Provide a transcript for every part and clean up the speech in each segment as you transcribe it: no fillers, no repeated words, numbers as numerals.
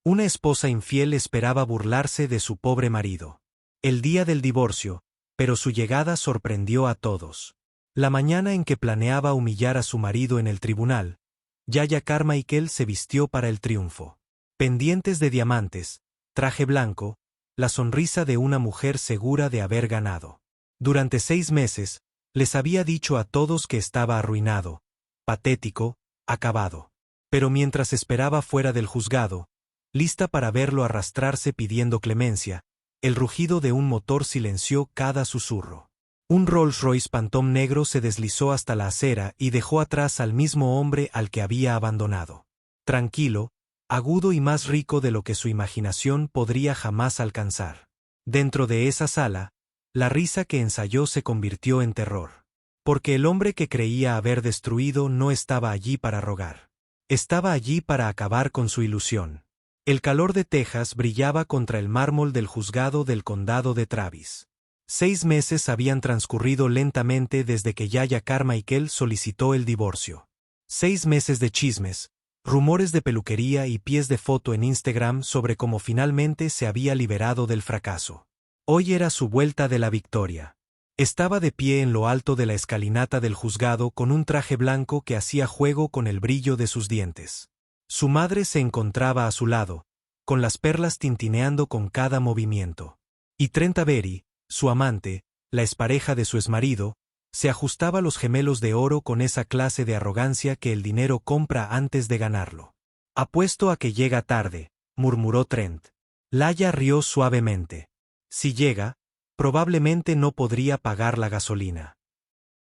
Una esposa infiel esperaba burlarse de su pobre marido. El día del divorcio, pero su llegada sorprendió a todos. La mañana en que planeaba humillar a su marido en el tribunal, Yahya Carmichael se vistió para el triunfo. Pendientes de diamantes, traje blanco, la sonrisa de una mujer segura de haber ganado. Durante 6 meses, les había dicho a todos que estaba arruinado, patético, acabado. Pero mientras esperaba fuera del juzgado, lista para verlo arrastrarse pidiendo clemencia, el rugido de un motor silenció cada susurro. Un Rolls-Royce Phantom negro se deslizó hasta la acera y dejó atrás al mismo hombre al que había abandonado. Tranquilo, agudo y más rico de lo que su imaginación podría jamás alcanzar. Dentro de esa sala, la risa que ensayó se convirtió en terror. Porque el hombre que creía haber destruido no estaba allí para rogar. Estaba allí para acabar con su ilusión. El calor de Texas brillaba contra el mármol del juzgado del condado de Travis. 6 meses habían transcurrido lentamente desde que Yahya Carmichael solicitó el divorcio. 6 meses de chismes, rumores de peluquería y pies de foto en Instagram sobre cómo finalmente se había liberado del fracaso. Hoy era su vuelta de la victoria. Estaba de pie en lo alto de la escalinata del juzgado con un traje blanco que hacía juego con el brillo de sus dientes. Su madre se encontraba a su lado, con las perlas tintineando con cada movimiento. Y Trent Avery, su amante, la expareja de su exmarido, se ajustaba los gemelos de oro con esa clase de arrogancia que el dinero compra antes de ganarlo. «Apuesto a que llega tarde», murmuró Trent. Laya rió suavemente. «Si llega, probablemente no podría pagar la gasolina».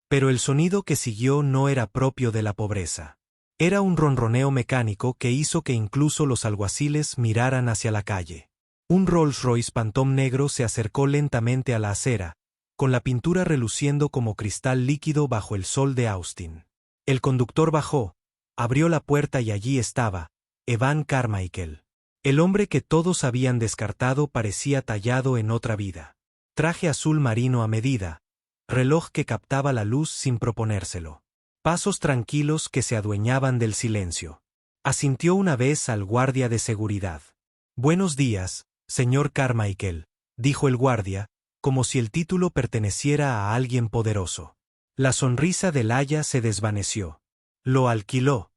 Pero el sonido que siguió no era propio de la pobreza. Era un ronroneo mecánico que hizo que incluso los alguaciles miraran hacia la calle. Un Rolls-Royce Phantom negro se acercó lentamente a la acera, con la pintura reluciendo como cristal líquido bajo el sol de Austin. El conductor bajó, abrió la puerta y allí estaba, Evan Carmichael. El hombre que todos habían descartado parecía tallado en otra vida. Traje azul marino a medida, reloj que captaba la luz sin proponérselo. Pasos tranquilos que se adueñaban del silencio. Asintió una vez al guardia de seguridad. «Buenos días, señor Carmichael», dijo el guardia, como si el título perteneciera a alguien poderoso. La sonrisa de Laya se desvaneció. «Lo alquiló».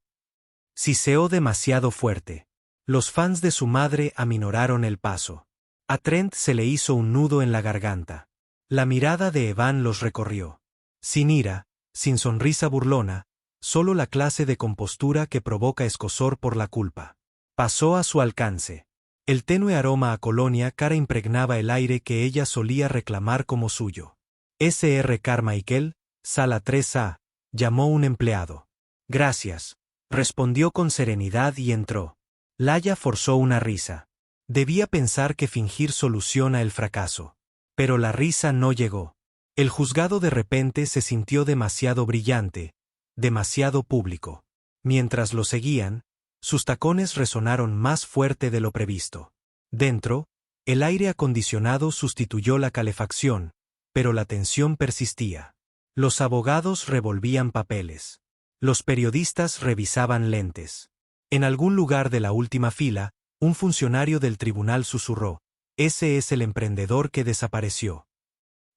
Siseó demasiado fuerte. Los fans de su madre aminoraron el paso. A Trent se le hizo un nudo en la garganta. La mirada de Evan los recorrió. Sin ira, sin sonrisa burlona, solo la clase de compostura que provoca escozor por la culpa. Pasó a su alcance. El tenue aroma a colonia cara impregnaba el aire que ella solía reclamar como suyo. «Sr. Carmichael, sala 3A», llamó un empleado. «Gracias», respondió con serenidad y entró. Laya forzó una risa. Debía pensar que fingir soluciona el fracaso. Pero la risa no llegó. El juzgado de repente se sintió demasiado brillante, demasiado público. Mientras lo seguían, sus tacones resonaron más fuerte de lo previsto. Dentro, el aire acondicionado sustituyó la calefacción, pero la tensión persistía. Los abogados revolvían papeles. Los periodistas revisaban lentes. En algún lugar de la última fila, un funcionario del tribunal susurró: «Ese es el emprendedor que desapareció».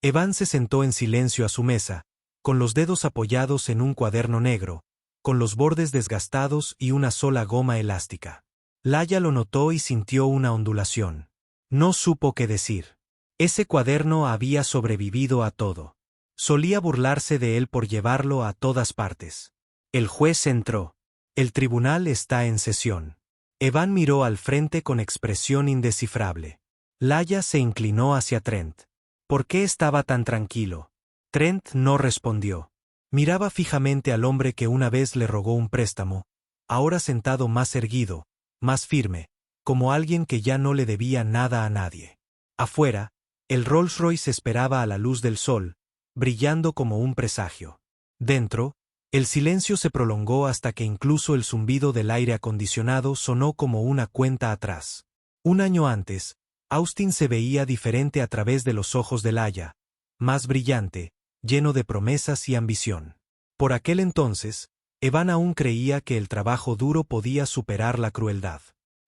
Evan se sentó en silencio a su mesa, con los dedos apoyados en un cuaderno negro, con los bordes desgastados y una sola goma elástica. Laya lo notó y sintió una ondulación. No supo qué decir. Ese cuaderno había sobrevivido a todo. Solía burlarse de él por llevarlo a todas partes. El juez entró. «El tribunal está en sesión». Evan miró al frente con expresión indescifrable. Laya se inclinó hacia Trent. ¿Por qué estaba tan tranquilo? Trent no respondió. Miraba fijamente al hombre que una vez le rogó un préstamo, ahora sentado más erguido, más firme, como alguien que ya no le debía nada a nadie. Afuera, el Rolls-Royce esperaba a la luz del sol, brillando como un presagio. Dentro, el silencio se prolongó hasta que incluso el zumbido del aire acondicionado sonó como una cuenta atrás. Un año antes, Austin se veía diferente a través de los ojos de Laya, más brillante, lleno de promesas y ambición. Por aquel entonces, Evan aún creía que el trabajo duro podía superar la crueldad.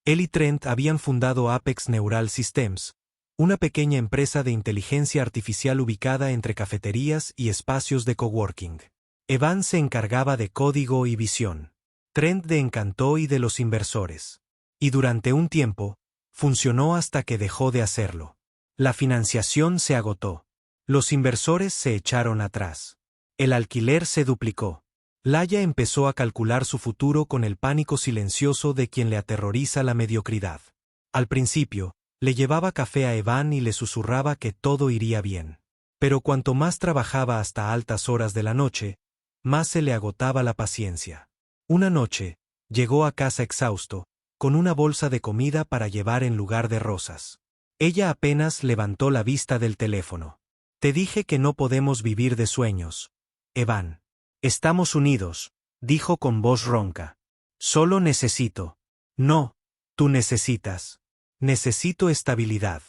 Él y Trent habían fundado Apex Neural Systems, una pequeña empresa de inteligencia artificial ubicada entre cafeterías y espacios de coworking. Evan se encargaba de código y visión. Trent de Encantó y de los inversores. Y durante un tiempo, funcionó hasta que dejó de hacerlo. La financiación se agotó. Los inversores se echaron atrás. El alquiler se duplicó. Laia empezó a calcular su futuro con el pánico silencioso de quien le aterroriza la mediocridad. Al principio, le llevaba café a Evan y le susurraba que todo iría bien. Pero cuanto más trabajaba hasta altas horas de la noche, más se le agotaba la paciencia. Una noche, llegó a casa exhausto, con una bolsa de comida para llevar en lugar de rosas. Ella apenas levantó la vista del teléfono. Te dije que no podemos vivir de sueños, Evan. Estamos unidos, dijo con voz ronca. Solo necesito. No, tú necesitas. Necesito estabilidad.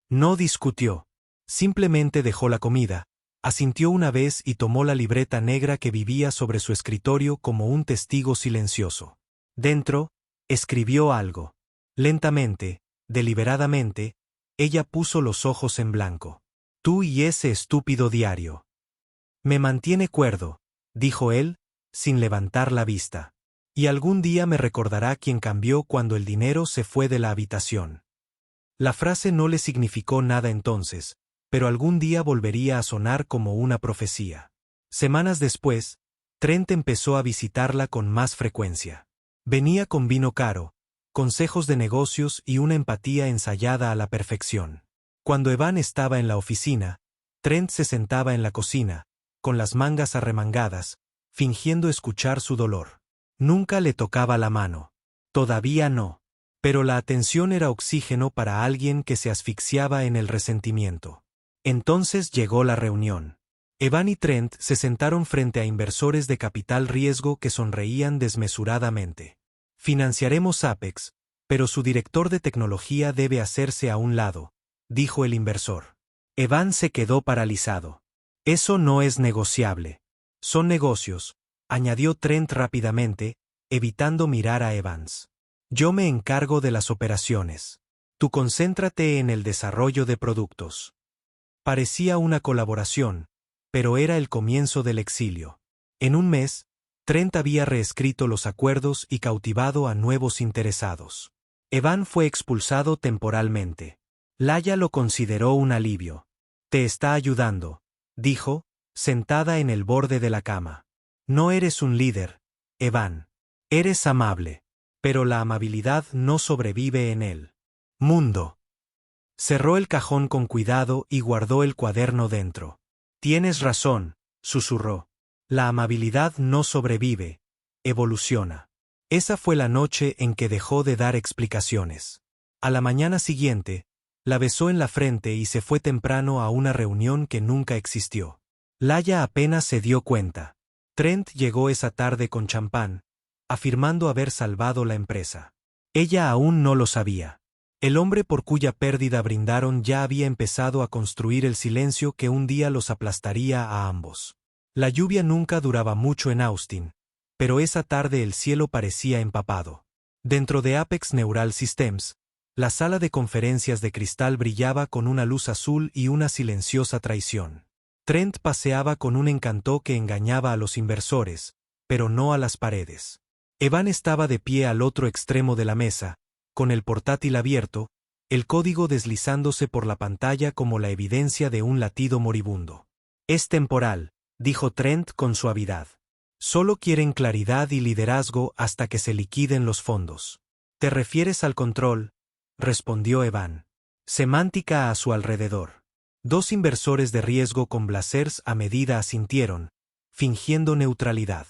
No discutió. Simplemente dejó la comida, asintió una vez y tomó la libreta negra que vivía sobre su escritorio como un testigo silencioso. Dentro, escribió algo. Lentamente, deliberadamente, ella puso los ojos en blanco. Tú y ese estúpido diario. Me mantiene cuerdo, dijo él, sin levantar la vista. Y algún día me recordará quien cambió cuando el dinero se fue de la habitación. La frase no le significó nada entonces, pero algún día volvería a sonar como una profecía. Semanas después, Trent empezó a visitarla con más frecuencia. Venía con vino caro, consejos de negocios y una empatía ensayada a la perfección. Cuando Evan estaba en la oficina, Trent se sentaba en la cocina, con las mangas arremangadas, fingiendo escuchar su dolor. Nunca le tocaba la mano. Todavía no. Pero la atención era oxígeno para alguien que se asfixiaba en el resentimiento. Entonces llegó la reunión. Evan y Trent se sentaron frente a inversores de capital riesgo que sonreían desmesuradamente. Financiaremos Apex, pero su director de tecnología debe hacerse a un lado, dijo el inversor. Evan se quedó paralizado. Eso no es negociable. Son negocios, añadió Trent rápidamente, evitando mirar a Evans. Yo me encargo de las operaciones. Tú concéntrate en el desarrollo de productos. Parecía una colaboración, pero era el comienzo del exilio. En un mes, Trent había reescrito los acuerdos y cautivado a nuevos interesados. Evan fue expulsado temporalmente. Laia lo consideró un alivio. Te está ayudando, dijo, sentada en el borde de la cama. No eres un líder, Evan. Eres amable. Pero la amabilidad no sobrevive en el mundo. Cerró el cajón con cuidado y guardó el cuaderno dentro. Tienes razón, susurró. La amabilidad no sobrevive, evoluciona. Esa fue la noche en que dejó de dar explicaciones. A la mañana siguiente, la besó en la frente y se fue temprano a una reunión que nunca existió. Laia apenas se dio cuenta. Trent llegó esa tarde con champán, afirmando haber salvado la empresa. Ella aún no lo sabía. El hombre por cuya pérdida brindaron ya había empezado a construir el silencio que un día los aplastaría a ambos. La lluvia nunca duraba mucho en Austin, pero esa tarde el cielo parecía empapado. Dentro de Apex Neural Systems, la sala de conferencias de cristal brillaba con una luz azul y una silenciosa traición. Trent paseaba con un encanto que engañaba a los inversores, pero no a las paredes. Evan estaba de pie al otro extremo de la mesa, con el portátil abierto, el código deslizándose por la pantalla como la evidencia de un latido moribundo. Es temporal, dijo Trent con suavidad. Solo quieren claridad y liderazgo hasta que se liquiden los fondos. ¿Te refieres al control?, respondió Evan. Semántica a su alrededor. Dos inversores de riesgo con blazers a medida asintieron, fingiendo neutralidad.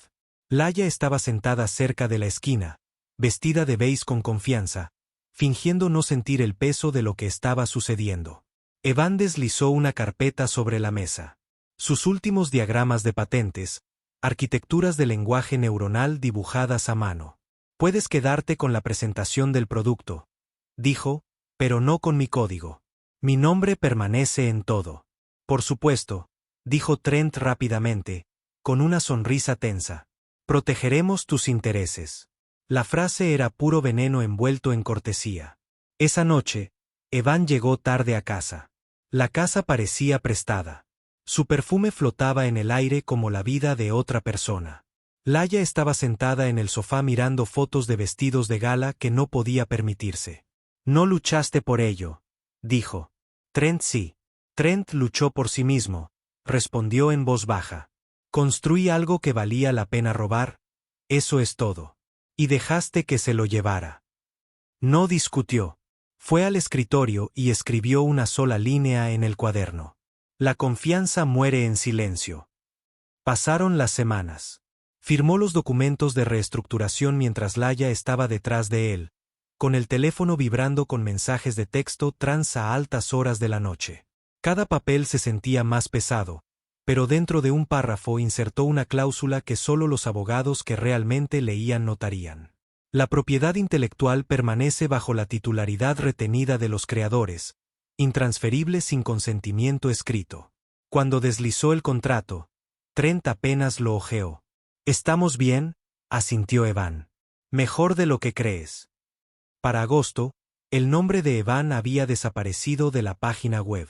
Laia estaba sentada cerca de la esquina, vestida de beige con confianza, fingiendo no sentir el peso de lo que estaba sucediendo. Evan deslizó una carpeta sobre la mesa. Sus últimos diagramas de patentes, arquitecturas de lenguaje neuronal dibujadas a mano. Puedes quedarte con la presentación del producto, dijo, pero no con mi código. Mi nombre permanece en todo. Por supuesto, dijo Trent rápidamente, con una sonrisa tensa. Protegeremos tus intereses. La frase era puro veneno envuelto en cortesía. Esa noche, Evan llegó tarde a casa. La casa parecía prestada. Su perfume flotaba en el aire como la vida de otra persona. Laia estaba sentada en el sofá mirando fotos de vestidos de gala que no podía permitirse. No luchaste por ello, dijo. Trent sí. Trent luchó por sí mismo, respondió en voz baja. Construí algo que valía la pena robar, eso es todo. Y dejaste que se lo llevara. No discutió. Fue al escritorio y escribió una sola línea en el cuaderno. La confianza muere en silencio. Pasaron las semanas. Firmó los documentos de reestructuración mientras Laia estaba detrás de él, con el teléfono vibrando con mensajes de texto trans a altas horas de la noche. Cada papel se sentía más pesado, pero dentro de un párrafo insertó una cláusula que solo los abogados que realmente leían notarían. La propiedad intelectual permanece bajo la titularidad retenida de los creadores, intransferible sin consentimiento escrito. Cuando deslizó el contrato, Trent apenas lo hojeó. «¿Estamos bien?», asintió Evan. «Mejor de lo que crees». Para agosto, el nombre de Evan había desaparecido de la página web.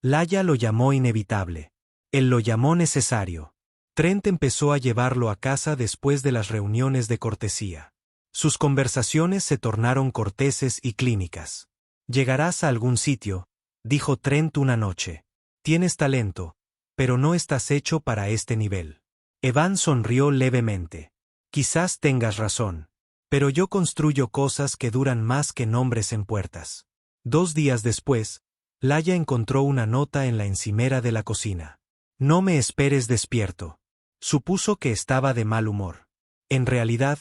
Laia lo llamó inevitable. Él lo llamó necesario. Trent empezó a llevarlo a casa después de las reuniones de cortesía. Sus conversaciones se tornaron corteses y clínicas. «Llegarás a algún sitio», dijo Trent una noche. «Tienes talento, pero no estás hecho para este nivel». Evan sonrió levemente. «Quizás tengas razón. Pero yo construyo cosas que duran más que nombres en puertas». 2 días después, Laia encontró una nota en la encimera de la cocina. «No me esperes despierto». Supuso que estaba de mal humor. En realidad,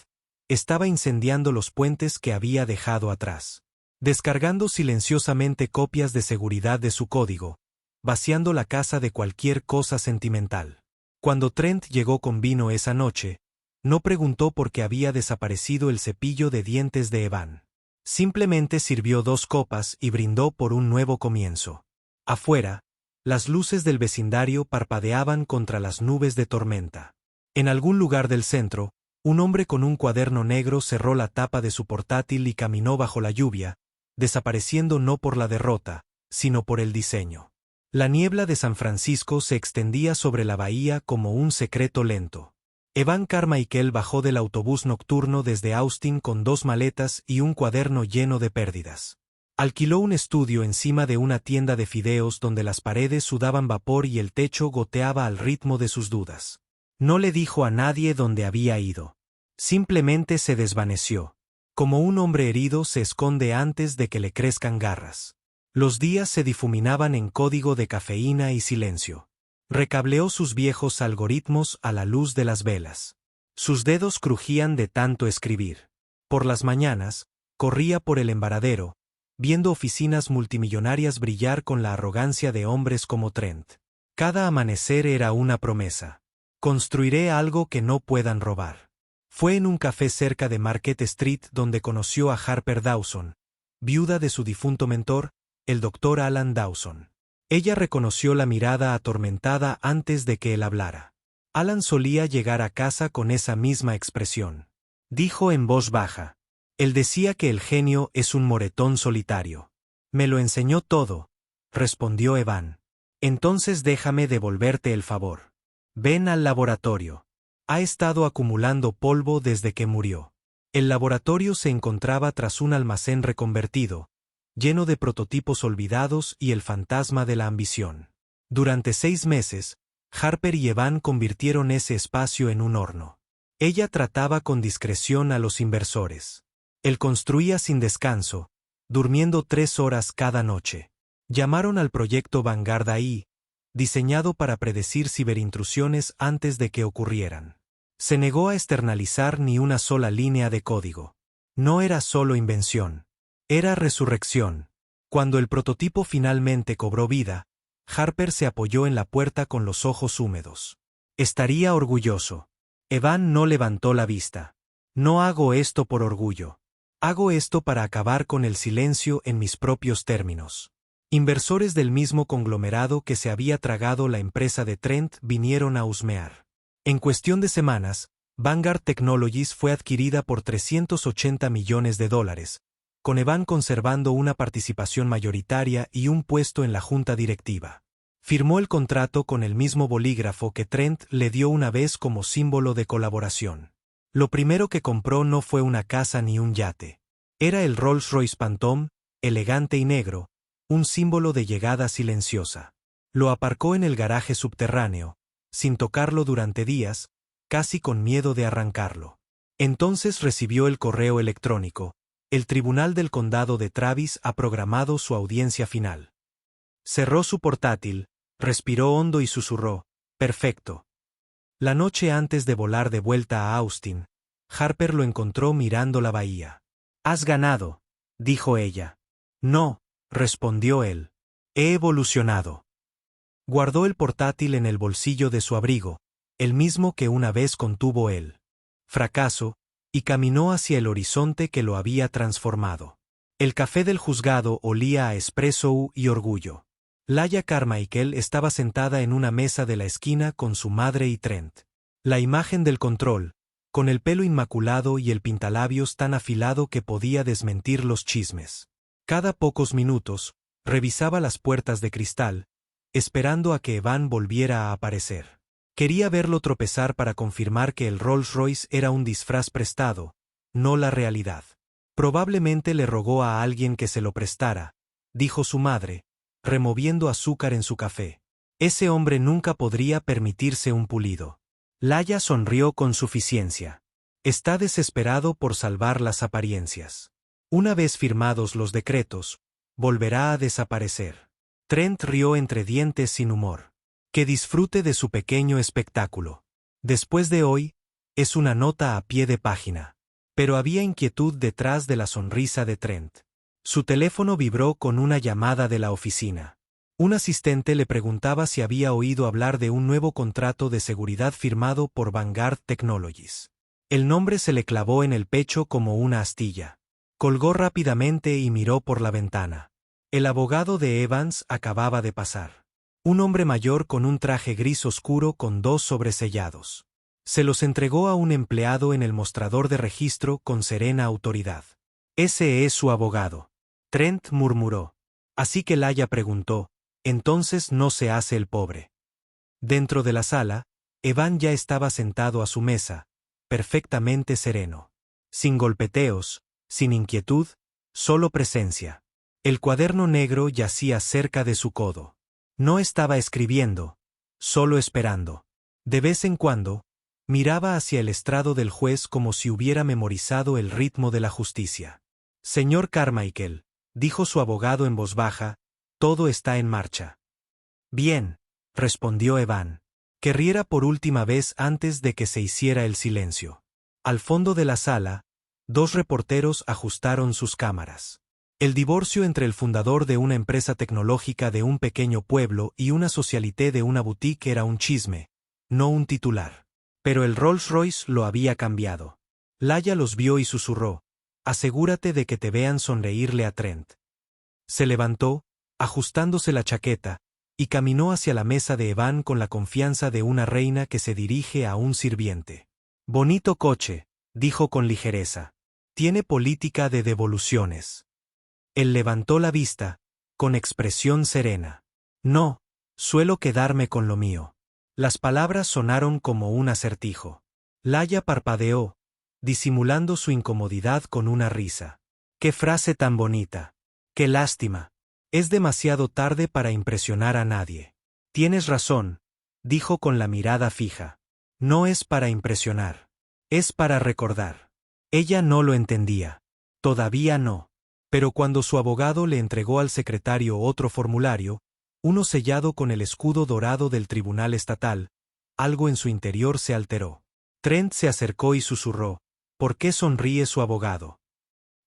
estaba incendiando los puentes que había dejado atrás. Descargando silenciosamente copias de seguridad de su código, vaciando la casa de cualquier cosa sentimental. Cuando Trent llegó con vino esa noche, no preguntó por qué había desaparecido el cepillo de dientes de Evan. Simplemente sirvió 2 copas y brindó por un nuevo comienzo. Afuera, las luces del vecindario parpadeaban contra las nubes de tormenta. En algún lugar del centro, un hombre con un cuaderno negro cerró la tapa de su portátil y caminó bajo la lluvia, desapareciendo no por la derrota, sino por el diseño. La niebla de San Francisco se extendía sobre la bahía como un secreto lento. Evan Carmichael bajó del autobús nocturno desde Austin con 2 maletas y un cuaderno lleno de pérdidas. Alquiló un estudio encima de una tienda de fideos donde las paredes sudaban vapor y el techo goteaba al ritmo de sus dudas. No le dijo a nadie dónde había ido. Simplemente se desvaneció. Como un hombre herido se esconde antes de que le crezcan garras. Los días se difuminaban en código de cafeína y silencio. Recableó sus viejos algoritmos a la luz de las velas. Sus dedos crujían de tanto escribir. Por las mañanas, corría por el embaradero, viendo oficinas multimillonarias brillar con la arrogancia de hombres como Trent. Cada amanecer era una promesa. «Construiré algo que no puedan robar». Fue en un café cerca de Market Street donde conoció a Harper Dawson, viuda de su difunto mentor, el Dr. Alan Dawson. Ella reconoció la mirada atormentada antes de que él hablara. Alan solía llegar a casa con esa misma expresión. Dijo en voz baja. Él decía que el genio es un moretón solitario. «Me lo enseñó todo», respondió Evan. «Entonces déjame devolverte el favor. Ven al laboratorio». Ha estado acumulando polvo desde que murió. El laboratorio se encontraba tras un almacén reconvertido, lleno de prototipos olvidados y el fantasma de la ambición. Durante 6 meses, Harper y Evan convirtieron ese espacio en un horno. Ella trataba con discreción a los inversores. Él construía sin descanso, durmiendo 3 horas cada noche. Llamaron al proyecto Vanguard AI, diseñado para predecir ciberintrusiones antes de que ocurrieran. Se negó a externalizar ni una sola línea de código. No era solo invención. Era resurrección. Cuando el prototipo finalmente cobró vida, Harper se apoyó en la puerta con los ojos húmedos. Estaría orgulloso. Evan no levantó la vista. No hago esto por orgullo. Hago esto para acabar con el silencio en mis propios términos. Inversores del mismo conglomerado que se había tragado la empresa de Trent vinieron a husmear. En cuestión de semanas, Vanguard Technologies fue adquirida por $380 millones, con Evan conservando una participación mayoritaria y un puesto en la junta directiva. Firmó el contrato con el mismo bolígrafo que Trent le dio una vez como símbolo de colaboración. Lo primero que compró no fue una casa ni un yate. Era el Rolls-Royce Phantom, elegante y negro, un símbolo de llegada silenciosa. Lo aparcó en el garaje subterráneo, sin tocarlo durante días, casi con miedo de arrancarlo. Entonces recibió el correo electrónico. El Tribunal del Condado de Travis ha programado su audiencia final. Cerró su portátil, respiró hondo y susurró, «Perfecto». La noche antes de volar de vuelta a Austin, Harper lo encontró mirando la bahía. «Has ganado», dijo ella. «No», respondió él. «He evolucionado». Guardó el portátil en el bolsillo de su abrigo, el mismo que una vez contuvo él. Fracaso, y caminó hacia el horizonte que lo había transformado. El café del juzgado olía a espresso y orgullo. Laia Carmichael estaba sentada en una mesa de la esquina con su madre y Trent. La imagen del control, con el pelo inmaculado y el pintalabios tan afilado que podía desmentir los chismes. Cada pocos minutos, revisaba las puertas de cristal, esperando a que Evan volviera a aparecer. Quería verlo tropezar para confirmar que el Rolls-Royce era un disfraz prestado, no la realidad. Probablemente le rogó a alguien que se lo prestara, dijo su madre, removiendo azúcar en su café. Ese hombre nunca podría permitirse un pulido. Laia sonrió con suficiencia. Está desesperado por salvar las apariencias. Una vez firmados los decretos, volverá a desaparecer. Trent rió entre dientes sin humor. Que disfrute de su pequeño espectáculo. Después de hoy, es una nota a pie de página. Pero había inquietud detrás de la sonrisa de Trent. Su teléfono vibró con una llamada de la oficina. Un asistente le preguntaba si había oído hablar de un nuevo contrato de seguridad firmado por Vanguard Technologies. El nombre se le clavó en el pecho como una astilla. Colgó rápidamente y miró por la ventana. El abogado de Evans acababa de pasar. Un hombre mayor con un traje gris oscuro con 2 sobresellados. Se los entregó a un empleado en el mostrador de registro con serena autoridad. «Ese es su abogado». Trent murmuró. Así que Laia preguntó, «¿Entonces no se hace el pobre?». Dentro de la sala, Evan ya estaba sentado a su mesa, perfectamente sereno. Sin golpeteos, sin inquietud, solo presencia. El cuaderno negro yacía cerca de su codo. No estaba escribiendo, solo esperando. De vez en cuando, miraba hacia el estrado del juez como si hubiera memorizado el ritmo de la justicia. «Señor Carmichael», dijo su abogado en voz baja, «todo está en marcha». «Bien», respondió Evan. Que riera por última vez antes de que se hiciera el silencio. Al fondo de la sala, 2 reporteros ajustaron sus cámaras. El divorcio entre el fundador de una empresa tecnológica de un pequeño pueblo y una socialité de una boutique era un chisme, no un titular. Pero el Rolls-Royce lo había cambiado. Laia los vio y susurró, «Asegúrate de que te vean sonreírle a Trent». Se levantó, ajustándose la chaqueta, y caminó hacia la mesa de Evan con la confianza de una reina que se dirige a un sirviente. «Bonito coche», dijo con ligereza. «Tiene política de devoluciones». Él levantó la vista, con expresión serena. «No, suelo quedarme con lo mío». Las palabras sonaron como un acertijo. Laia parpadeó, disimulando su incomodidad con una risa. «¡Qué frase tan bonita! ¡Qué lástima! Es demasiado tarde para impresionar a nadie». «Tienes razón», dijo con la mirada fija. «No es para impresionar. Es para recordar». Ella no lo entendía. Todavía no. Pero cuando su abogado le entregó al secretario otro formulario, uno sellado con el escudo dorado del Tribunal Estatal, algo en su interior se alteró. Trent se acercó y susurró, «¿Por qué sonríe su abogado?».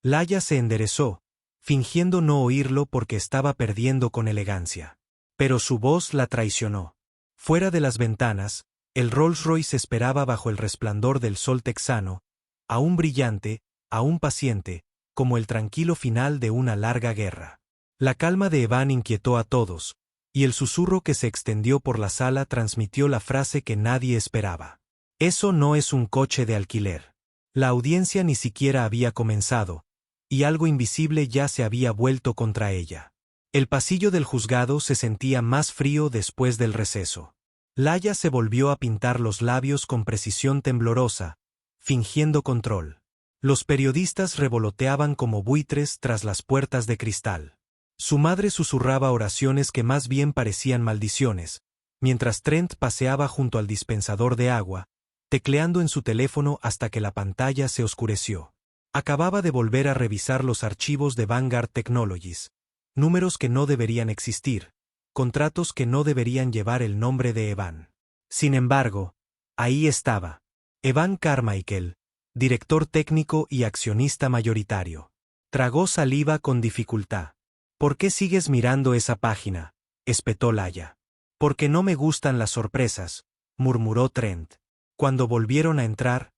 Laia se enderezó, fingiendo no oírlo porque estaba perdiendo con elegancia. Pero su voz la traicionó. Fuera de las ventanas, el Rolls-Royce esperaba bajo el resplandor del sol texano, aún brillante, aún paciente, como el tranquilo final de una larga guerra. La calma de Evan inquietó a todos, y el susurro que se extendió por la sala transmitió la frase que nadie esperaba. Eso no es un coche de alquiler. La audiencia ni siquiera había comenzado, y algo invisible ya se había vuelto contra ella. El pasillo del juzgado se sentía más frío después del receso. Laya se volvió a pintar los labios con precisión temblorosa, fingiendo control. Los periodistas revoloteaban como buitres tras las puertas de cristal. Su madre susurraba oraciones que más bien parecían maldiciones, mientras Trent paseaba junto al dispensador de agua, tecleando en su teléfono hasta que la pantalla se oscureció. Acababa de volver a revisar los archivos de Vanguard Technologies, números que no deberían existir, contratos que no deberían llevar el nombre de Evan. Sin embargo, ahí estaba. Evan Carmichael, director técnico y accionista mayoritario. Tragó saliva con dificultad. ¿Por qué sigues mirando esa página?, espetó Laya. Porque no me gustan las sorpresas, murmuró Trent. Cuando volvieron a entrar,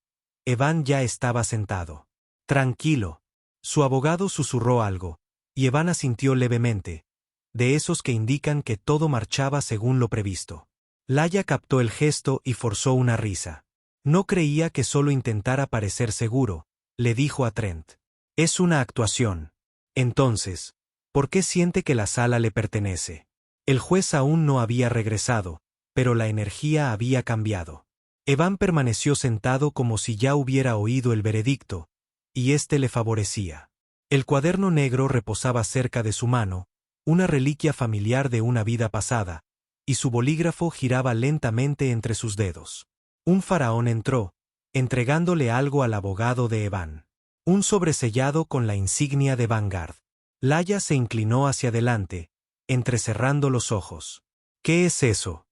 Evan ya estaba sentado. Tranquilo. Su abogado susurró algo, y Evan asintió levemente, de esos que indican que todo marchaba según lo previsto. Laya captó el gesto y forzó una risa. No creía que solo intentara parecer seguro, le dijo a Trent. Es una actuación. Entonces, ¿por qué siente que la sala le pertenece? El juez aún no había regresado, pero la energía había cambiado. Evan permaneció sentado como si ya hubiera oído el veredicto, y éste le favorecía. El cuaderno negro reposaba cerca de su mano, una reliquia familiar de una vida pasada, y su bolígrafo giraba lentamente entre sus dedos. Un faraón entró, entregándole algo al abogado de Evan. Un sobresellado con la insignia de Vanguard. Laya se inclinó hacia adelante, entrecerrando los ojos. ¿Qué es eso?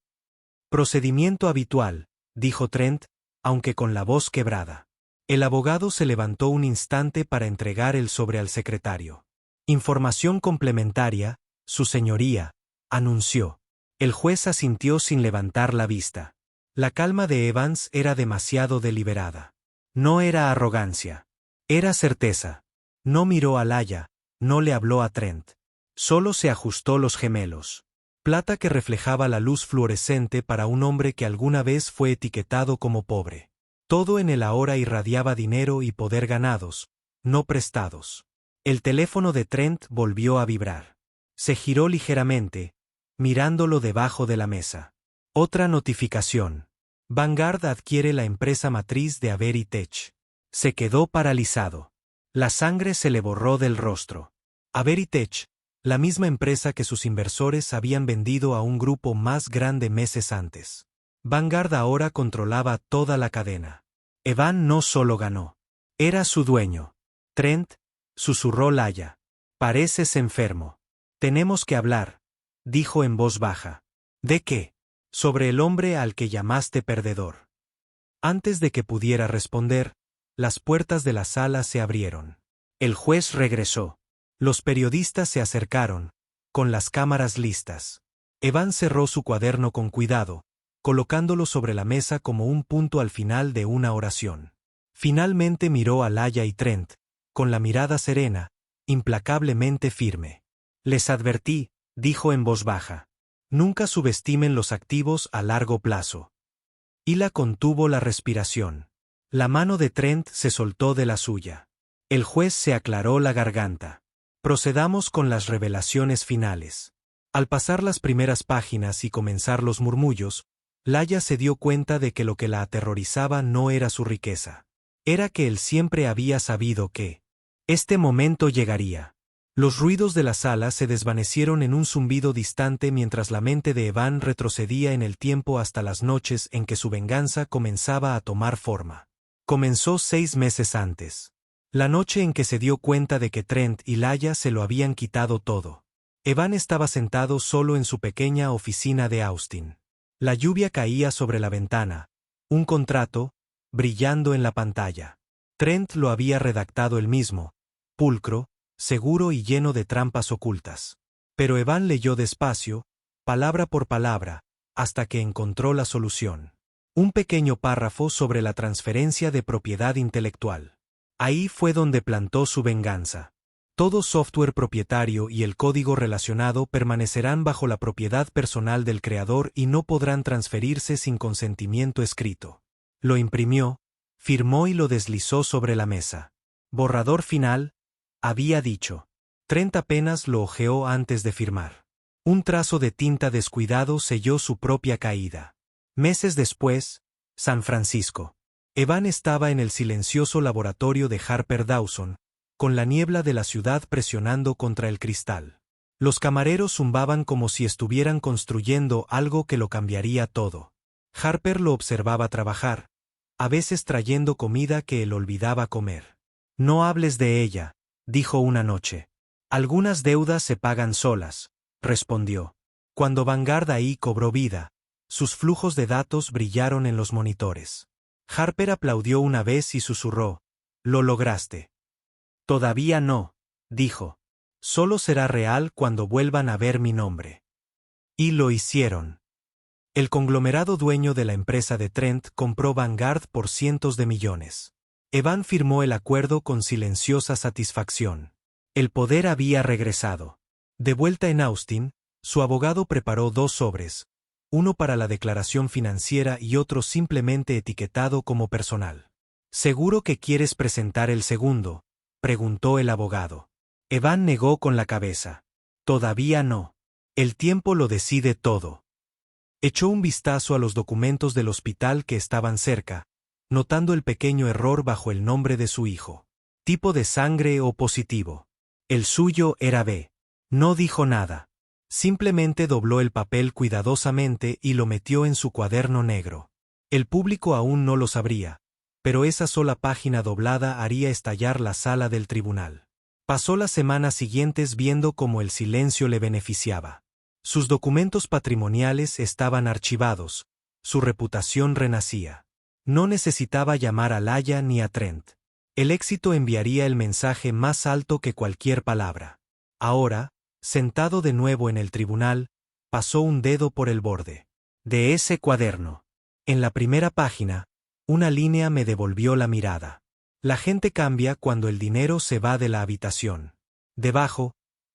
Procedimiento habitual, dijo Trent, aunque con la voz quebrada. El abogado se levantó un instante para entregar el sobre al secretario. Información complementaria, su señoría, anunció. El juez asintió sin levantar la vista. La calma de Evans era demasiado deliberada. No era arrogancia. Era certeza. No miró a Laya, no le habló a Trent. Solo se ajustó los gemelos. Plata que reflejaba la luz fluorescente para un hombre que alguna vez fue etiquetado como pobre. Todo en él ahora irradiaba dinero y poder ganados, no prestados. El teléfono de Trent volvió a vibrar. Se giró ligeramente, mirándolo debajo de la mesa. Otra notificación. Vanguard adquiere la empresa matriz de Averitech. Se quedó paralizado. La sangre se le borró del rostro. Averitech, la misma empresa que sus inversores habían vendido a un grupo más grande meses antes. Vanguard ahora controlaba toda la cadena. Evan no solo ganó. Era su dueño. Trent, susurró Laya. Pareces enfermo. Tenemos que hablar, dijo en voz baja. ¿De qué? Sobre el hombre al que llamaste perdedor. Antes de que pudiera responder, las puertas de la sala se abrieron. El juez regresó. Los periodistas se acercaron, con las cámaras listas. Evan cerró su cuaderno con cuidado, colocándolo sobre la mesa como un punto al final de una oración. Finalmente miró a Laya y Trent, con la mirada serena, implacablemente firme. Les advertí, dijo en voz baja. Nunca subestimen los activos a largo plazo. Hila contuvo la respiración. La mano de Trent se soltó de la suya. El juez se aclaró la garganta. Procedamos con las revelaciones finales. Al pasar las primeras páginas y comenzar los murmullos, Laya se dio cuenta de que lo que la aterrorizaba no era su riqueza. Era que él siempre había sabido que este momento llegaría. Los ruidos de la sala se desvanecieron en un zumbido distante mientras la mente de Evan retrocedía en el tiempo hasta las noches en que su venganza comenzaba a tomar forma. Comenzó 6 meses antes. La noche en que se dio cuenta de que Trent y Laya se lo habían quitado todo. Evan estaba sentado solo en su pequeña oficina de Austin. La lluvia caía sobre la ventana, un contrato, brillando en la pantalla. Trent lo había redactado él mismo, pulcro, seguro y lleno de trampas ocultas. Pero Evan leyó despacio, palabra por palabra, hasta que encontró la solución. Un pequeño párrafo sobre la transferencia de propiedad intelectual. Ahí fue donde plantó su venganza. Todo software propietario y el código relacionado permanecerán bajo la propiedad personal del creador y no podrán transferirse sin consentimiento escrito. Lo imprimió, firmó y lo deslizó sobre la mesa. Borrador final, había dicho. Trent apenas lo hojeó antes de firmar. Un trazo de tinta descuidado selló su propia caída. Meses después, San Francisco. Evan estaba en el silencioso laboratorio de Harper Dawson, con la niebla de la ciudad presionando contra el cristal. Los camareros zumbaban como si estuvieran construyendo algo que lo cambiaría todo. Harper lo observaba trabajar, a veces trayendo comida que él olvidaba comer. No hables de ella, dijo una noche. Algunas deudas se pagan solas, respondió. Cuando Vanguard ahí cobró vida, sus flujos de datos brillaron en los monitores. Harper aplaudió una vez y susurró, «Lo lograste». «Todavía no», dijo. «Solo será real cuando vuelvan a ver mi nombre». Y lo hicieron. El conglomerado dueño de la empresa de Trent compró Vanguard por cientos de millones. Evan firmó el acuerdo con silenciosa satisfacción. El poder había regresado. De vuelta en Austin, su abogado preparó 2 sobres, uno para la declaración financiera y otro simplemente etiquetado como personal. «¿Seguro que quieres presentar el segundo?», preguntó el abogado. Evan negó con la cabeza. «Todavía no. El tiempo lo decide todo». Echó un vistazo a los documentos del hospital que estaban cerca, notando el pequeño error bajo el nombre de su hijo. Tipo de sangre O positivo. El suyo era B. No dijo nada. Simplemente dobló el papel cuidadosamente y lo metió en su cuaderno negro. El público aún no lo sabría, pero esa sola página doblada haría estallar la sala del tribunal. Pasó las semanas siguientes viendo cómo el silencio le beneficiaba. Sus documentos patrimoniales estaban archivados, su reputación renacía. No necesitaba llamar a Laya ni a Trent. El éxito enviaría el mensaje más alto que cualquier palabra. Ahora, sentado de nuevo en el tribunal, pasó un dedo por el borde de ese cuaderno. En la primera página, una línea me devolvió la mirada. La gente cambia cuando el dinero se va de la habitación. Debajo,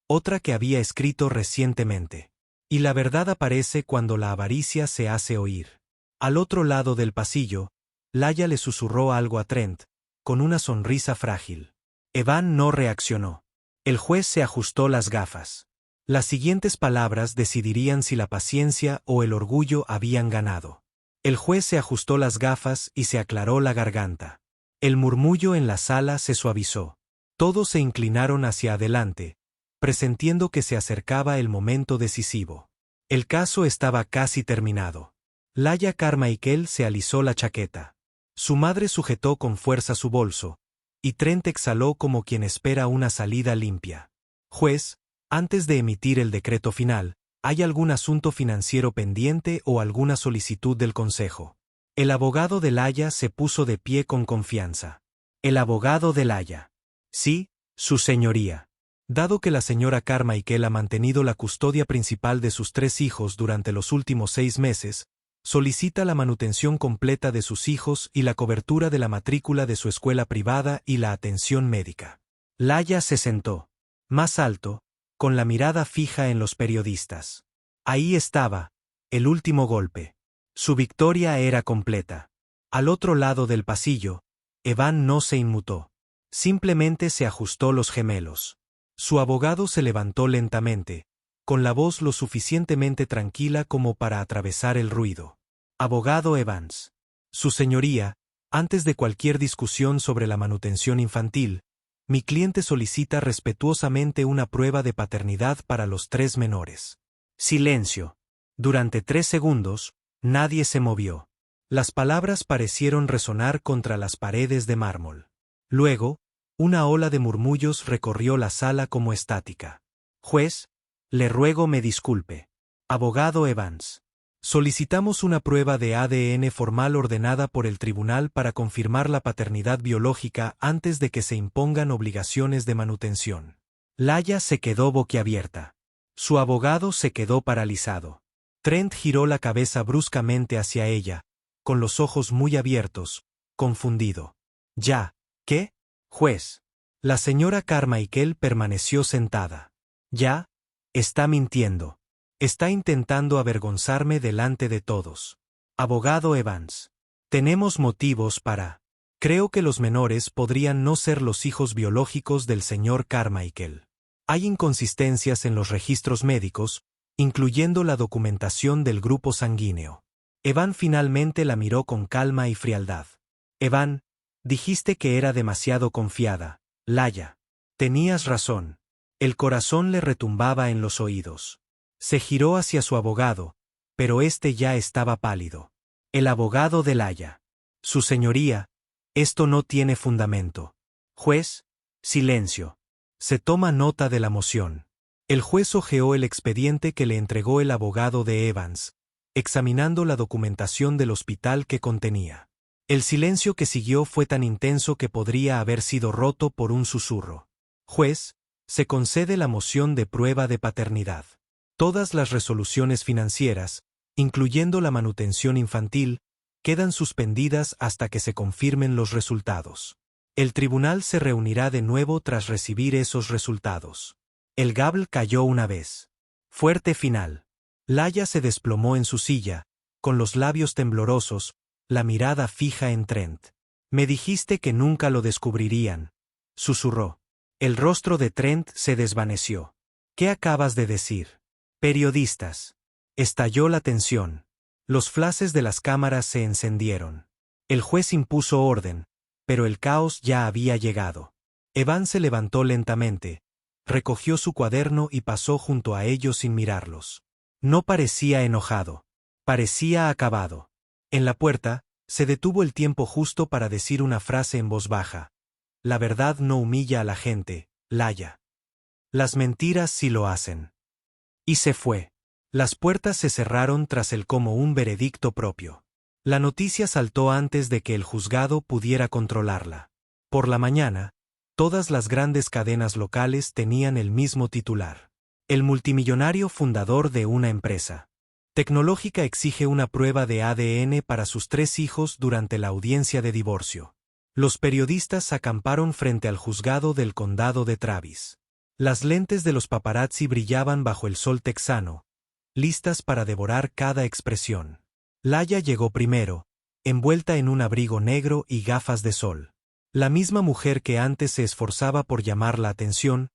otra que había escrito recientemente. Y la verdad aparece cuando la avaricia se hace oír. Al otro lado del pasillo, Laya le susurró algo a Trent, con una sonrisa frágil. Evan no reaccionó. El juez se ajustó las gafas. Las siguientes palabras decidirían si la paciencia o el orgullo habían ganado. El juez se ajustó las gafas y se aclaró la garganta. El murmullo en la sala se suavizó. Todos se inclinaron hacia adelante, presintiendo que se acercaba el momento decisivo. El caso estaba casi terminado. Laya Carmichael se alisó la chaqueta. Su madre sujetó con fuerza su bolso, y Trent exhaló como quien espera una salida limpia. Juez, antes de emitir el decreto final, ¿hay algún asunto financiero pendiente o alguna solicitud del consejo? El abogado de Laya se puso de pie con confianza. El abogado de Laya. Sí, su señoría. Dado que la señora Carmichael ha mantenido la custodia principal de sus 3 hijos durante los últimos 6 meses, solicita la manutención completa de sus hijos y la cobertura de la matrícula de su escuela privada y la atención médica. Laya se sentó, más alto, con la mirada fija en los periodistas. Ahí estaba, el último golpe. Su victoria era completa. Al otro lado del pasillo, Evan no se inmutó. Simplemente se ajustó los gemelos. Su abogado se levantó lentamente, con la voz lo suficientemente tranquila como para atravesar el ruido. Abogado Evans. Su señoría, antes de cualquier discusión sobre la manutención infantil, mi cliente solicita respetuosamente una prueba de paternidad para los 3 menores. Silencio. Durante 3 segundos, nadie se movió. Las palabras parecieron resonar contra las paredes de mármol. Luego, una ola de murmullos recorrió la sala como estática. Juez, le ruego me disculpe. Abogado Evans. Solicitamos una prueba de ADN formal ordenada por el tribunal para confirmar la paternidad biológica antes de que se impongan obligaciones de manutención. Laya se quedó boquiabierta. Su abogado se quedó paralizado. Trent giró la cabeza bruscamente hacia ella, con los ojos muy abiertos, confundido. ¿Ya? ¿Qué? Juez. La señora Carmichael permaneció sentada. ¿Ya? Está mintiendo. Está intentando avergonzarme delante de todos. Abogado Evans. Tenemos motivos para. Creo que los menores podrían no ser los hijos biológicos del señor Carmichael. Hay inconsistencias en los registros médicos, incluyendo la documentación del grupo sanguíneo. Evan finalmente la miró con calma y frialdad. Evan, dijiste que era demasiado confiada, Laya. Tenías razón. El corazón le retumbaba en los oídos. Se giró hacia su abogado, pero éste ya estaba pálido. El abogado de Laya. Su señoría, esto no tiene fundamento. Juez, silencio. Se toma nota de la moción. El juez hojeó el expediente que le entregó el abogado de Evans, examinando la documentación del hospital que contenía. El silencio que siguió fue tan intenso que podría haber sido roto por un susurro. Juez, se concede la moción de prueba de paternidad. Todas las resoluciones financieras, incluyendo la manutención infantil, quedan suspendidas hasta que se confirmen los resultados. El tribunal se reunirá de nuevo tras recibir esos resultados. El gavel cayó una vez. Fuerte final. Laya se desplomó en su silla, con los labios temblorosos, la mirada fija en Trent. Me dijiste que nunca lo descubrirían, susurró. El rostro de Trent se desvaneció. ¿Qué acabas de decir? Periodistas. Estalló la tensión. Los flashes de las cámaras se encendieron. El juez impuso orden, pero el caos ya había llegado. Evan se levantó lentamente, recogió su cuaderno y pasó junto a ellos sin mirarlos. No parecía enojado. Parecía acabado. En la puerta, se detuvo el tiempo justo para decir una frase en voz baja. La verdad no humilla a la gente, Laya. Las mentiras sí lo hacen. Y se fue. Las puertas se cerraron tras él como un veredicto propio. La noticia saltó antes de que el juzgado pudiera controlarla. Por la mañana, todas las grandes cadenas locales tenían el mismo titular. El multimillonario fundador de una empresa tecnológica exige una prueba de ADN para sus 3 hijos durante la audiencia de divorcio. Los periodistas acamparon frente al juzgado del condado de Travis. Las lentes de los paparazzi brillaban bajo el sol texano, listas para devorar cada expresión. Laya llegó primero, envuelta en un abrigo negro y gafas de sol. La misma mujer que antes se esforzaba por llamar la atención,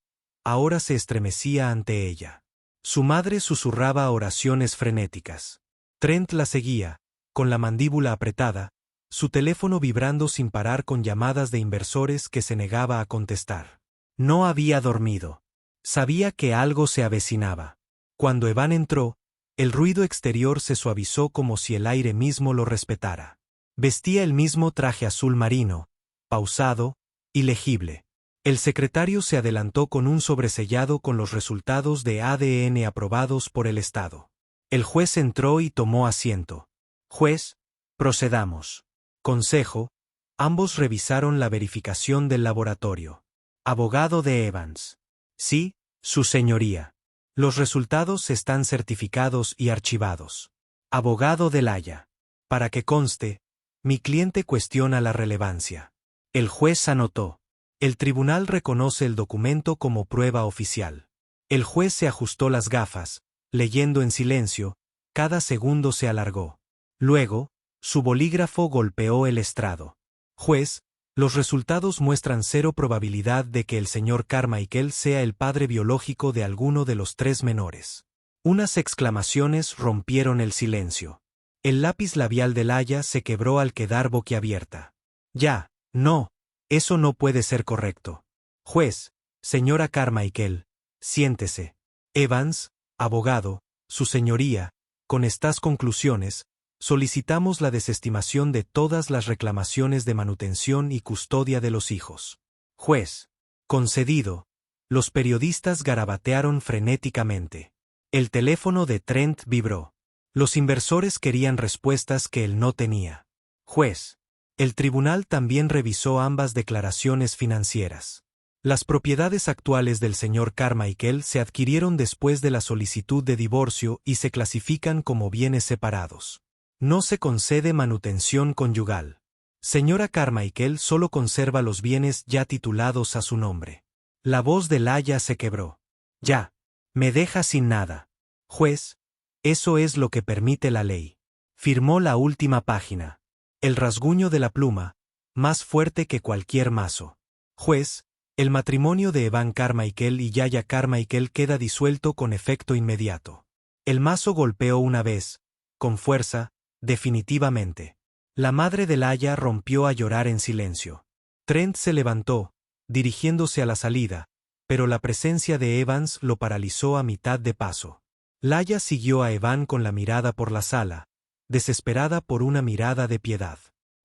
ahora se estremecía ante ella. Su madre susurraba oraciones frenéticas. Trent la seguía, con la mandíbula apretada, su teléfono vibrando sin parar con llamadas de inversores que se negaba a contestar. No había dormido. Sabía que algo se avecinaba. Cuando Evan entró, el ruido exterior se suavizó como si el aire mismo lo respetara. Vestía el mismo traje azul marino, pausado, y legible. El secretario se adelantó con un sobresellado con los resultados de ADN aprobados por el Estado. El juez entró y tomó asiento. Juez, procedamos. Consejo, ambos revisaron la verificación del laboratorio. Abogado de Evans. Sí, su señoría. Los resultados están certificados y archivados. Abogado de Laya. Para que conste, mi cliente cuestiona la relevancia. El juez anotó. El tribunal reconoce el documento como prueba oficial. El juez se ajustó las gafas, leyendo en silencio, cada segundo se alargó. Luego, su bolígrafo golpeó el estrado. Juez, los resultados muestran 0 probabilidad de que el señor Carmichael sea el padre biológico de alguno de los 3 menores. Unas exclamaciones rompieron el silencio. El lápiz labial de Laya se quebró al quedar boquiabierta. Ya, no. Eso no puede ser correcto. Juez, señora Carmichael, siéntese. Evans, abogado, su señoría, con estas conclusiones, solicitamos la desestimación de todas las reclamaciones de manutención y custodia de los hijos. Juez, concedido. Los periodistas garabatearon frenéticamente. El teléfono de Trent vibró. Los inversores querían respuestas que él no tenía. Juez. El tribunal también revisó ambas declaraciones financieras. Las propiedades actuales del señor Carmichael se adquirieron después de la solicitud de divorcio y se clasifican como bienes separados. No se concede manutención conyugal. Señora Carmichael solo conserva los bienes ya titulados a su nombre. La voz de Laya se quebró. Ya. Me deja sin nada. Juez, eso es lo que permite la ley. Firmó la última página. El rasguño de la pluma, más fuerte que cualquier mazo. Juez, el matrimonio de Evan Carmichael y Yaya Carmichael queda disuelto con efecto inmediato. El mazo golpeó una vez, con fuerza, definitivamente. La madre de Laia rompió a llorar en silencio. Trent se levantó, dirigiéndose a la salida, pero la presencia de Evans lo paralizó a mitad de paso. Laia siguió a Evan con la mirada por la sala, desesperada por una mirada de piedad.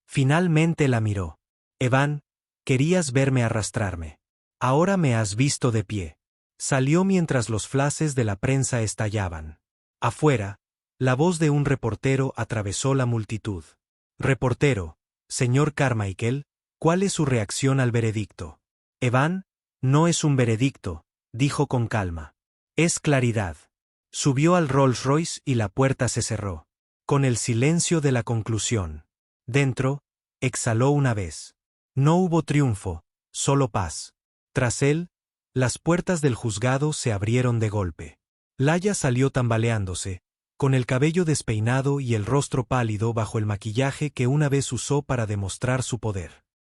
Finalmente la miró. Evan, querías verme arrastrarme. Ahora me has visto de pie. Salió mientras los flashes de la prensa estallaban. Afuera, la voz de un reportero atravesó la multitud. Reportero, señor Carmichael, ¿cuál es su reacción al veredicto? Evan, no es un veredicto, dijo con calma. Es claridad. Subió al Rolls Royce y la puerta se cerró. Con el silencio de la conclusión. Dentro, exhaló una vez. No hubo triunfo, solo paz. Tras él, las puertas del juzgado se abrieron de golpe. Laia salió tambaleándose, con el cabello despeinado y el rostro pálido bajo el maquillaje que una vez usó para demostrar su poder.